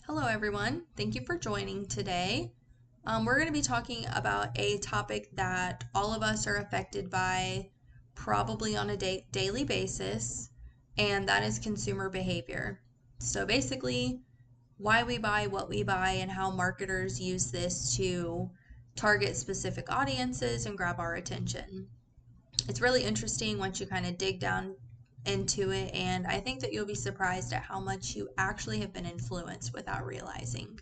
Hello, everyone. Thank you for joining today. We're going to be talking about a topic that all of us are affected by probably on a daily basis, and that is consumer behavior. So, basically, why we buy what we buy and how marketers use this to target specific audiences and grab our attention. It's really interesting once you kind of dig down into it, and I think that you'll be surprised at how much you actually have been influenced without realizing.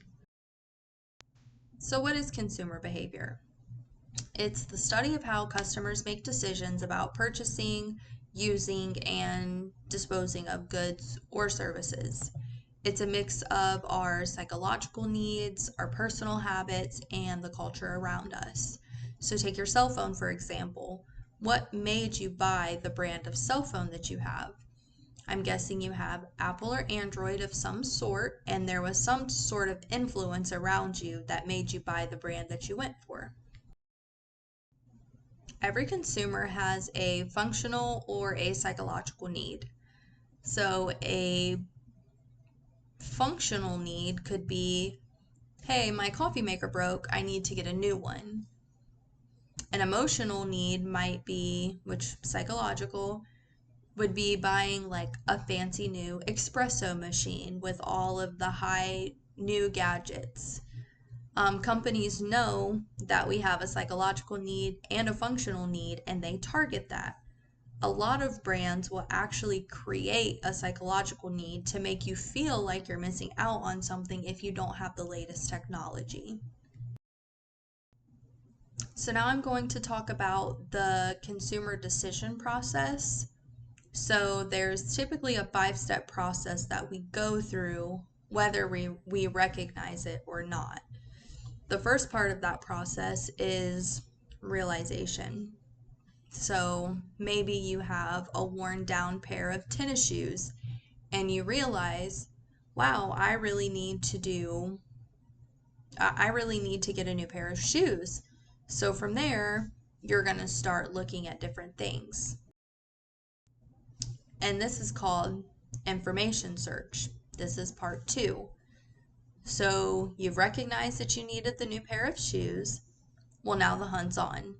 So, what is consumer behavior? It's the study of how customers make decisions about purchasing, using, and disposing of goods or services. It's a mix of our psychological needs, our personal habits, and the culture around us. So, take your cell phone, for example. What made you buy the brand of cell phone that you have? I'm guessing you have Apple or Android of some sort, and there was some sort of influence around you that made you buy the brand that you went for. Every consumer has a functional or a psychological need. So, a functional need could be, hey, my coffee maker broke, I need to get a new one. An emotional need might be, which psychological, would be buying like a fancy new espresso machine with all of the high new gadgets. Companies know that we have a psychological need and a functional need, and they target that. A lot of brands will actually create a psychological need to make you feel like you're missing out on something if you don't have the latest technology. So, now I'm going to talk about the consumer decision process. So there's typically a 5-step process that we go through whether we recognize it or not. The first part of that process is realization. So maybe you have a worn down pair of tennis shoes and you realize, wow, I really need to get a new pair of shoes. So from there, you're going to start looking at different things. And this is called information search. This is part 2. So you've recognized that you needed the new pair of shoes. Well, now the hunt's on.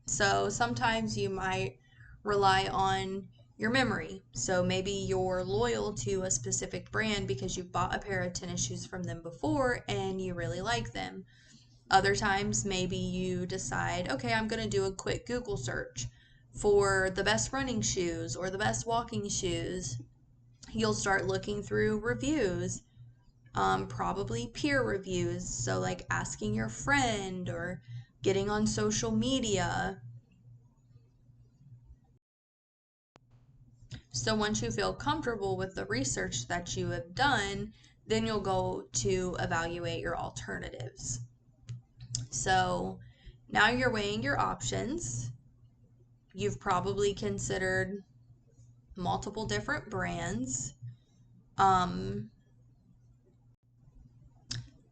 So sometimes you might rely on your memory. So maybe you're loyal to a specific brand because you bought a pair of tennis shoes from them before and you really like them. Other times, maybe you decide, okay, I'm going to do a quick Google search for the best running shoes or the best walking shoes. You'll start looking through reviews, probably peer reviews. So, like asking your friend or getting on social media. So, once you feel comfortable with the research that you have done, then you'll go to evaluate your alternatives. So, now you're weighing your options. You've probably considered multiple different brands. Um,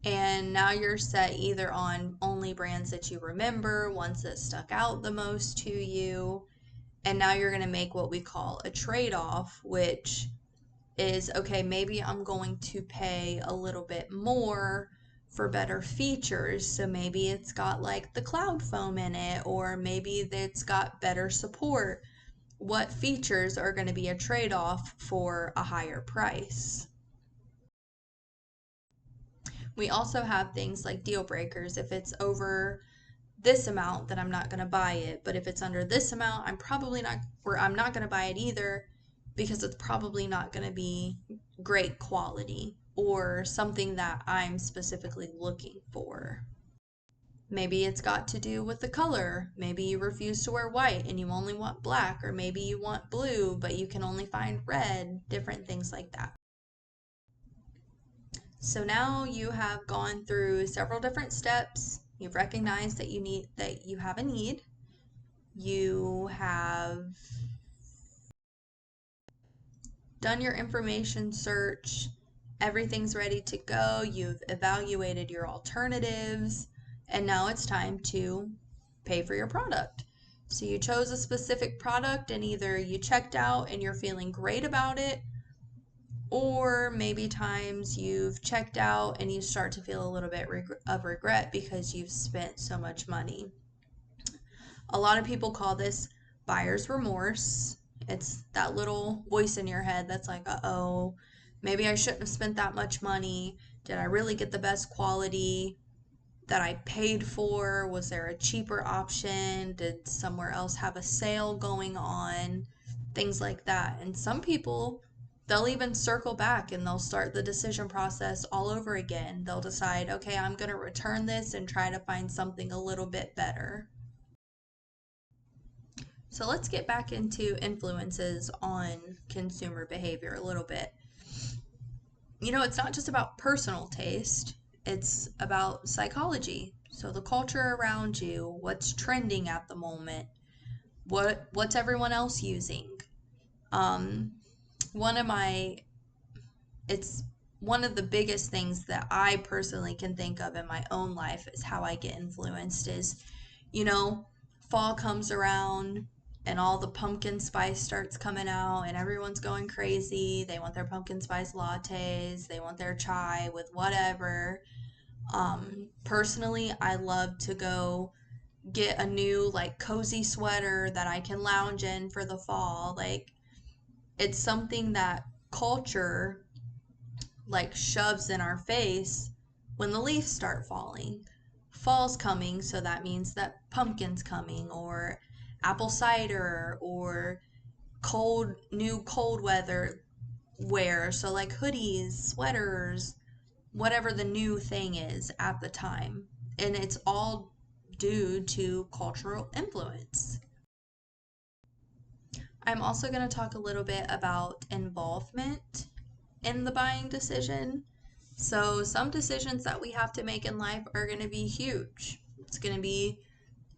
and now you're set either on only brands that you remember, ones that stuck out the most to you. And now you're going to make what we call a trade off, which is okay, maybe I'm going to pay a little bit more for better features. So maybe it's got like the cloud foam in it, or maybe it's got better support. What features are going to be a trade off for a higher price? We also have things like deal breakers. If it's over this amount, then I'm not going to buy it. But if it's under this amount, I'm not going to buy it either because it's probably not going to be great quality or something that I'm specifically looking for. Maybe it's got to do with the color. Maybe you refuse to wear white and you only want black, or maybe you want blue, but you can only find red, different things like that. So now you have gone through several different steps. You've recognized that you have a need. You have done your information search. Everything's ready to go. You've evaluated your alternatives, and now it's time to pay for your product. So you chose a specific product and either you checked out and you're feeling great about it, Or maybe times you've checked out and you start to feel a little bit of regret because you've spent so much money. A lot of people call this buyer's remorse. It's that little voice in your head that's like, uh-oh, maybe I shouldn't have spent that much money. Did I really get the best quality that I paid for? Was there a cheaper option? Did somewhere else have a sale going on? Things like that. And some people, they'll even circle back and they'll start the decision process all over again. They'll decide, okay, I'm going to return this and try to find something a little bit better. So let's get back into influences on consumer behavior a little bit. It's not just about personal taste, it's about psychology. So the culture around you, what's trending at the moment, what's everyone else using. Um, one of my it's one of the biggest things that I personally can think of in my own life is how I get influenced is, you know, fall comes around and all the pumpkin spice starts coming out and everyone's going crazy. They want their pumpkin spice lattes, they want their chai with whatever. Personally, I love to go get a new like cozy sweater that I can lounge in for the fall. Like it's something that culture like shoves in our face when the leaves start falling. Fall's coming, so that means that pumpkin's coming, or apple cider, or new cold weather wear. So, like hoodies, sweaters, whatever the new thing is at the time. And it's all due to cultural influence. I'm also going to talk a little bit about involvement in the buying decision. So, some decisions that we have to make in life are going to be huge. It's going to be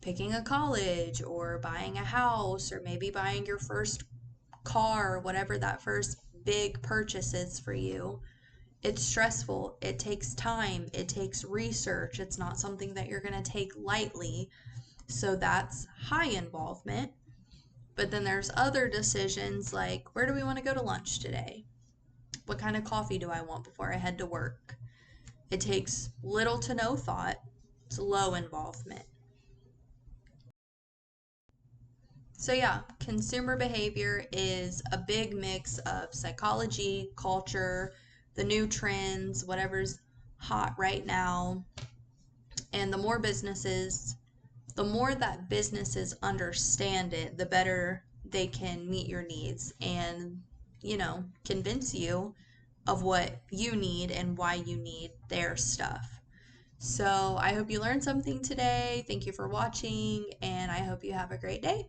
picking a college or buying a house or maybe buying your first car, whatever that first big purchase is for you. It's stressful, it takes time, it takes research. It's not something that you're going to take lightly. So, that's high involvement. But then there's other decisions like where do we want to go to lunch today? What kind of coffee do I want before I head to work? It takes little to no thought. It's low involvement. So, yeah, consumer behavior is a big mix of psychology, culture, the new trends, whatever's hot right now. And the more that businesses understand it, the better they can meet your needs and, convince you of what you need and why you need their stuff. So I hope you learned something today. Thank you for watching, and I hope you have a great day.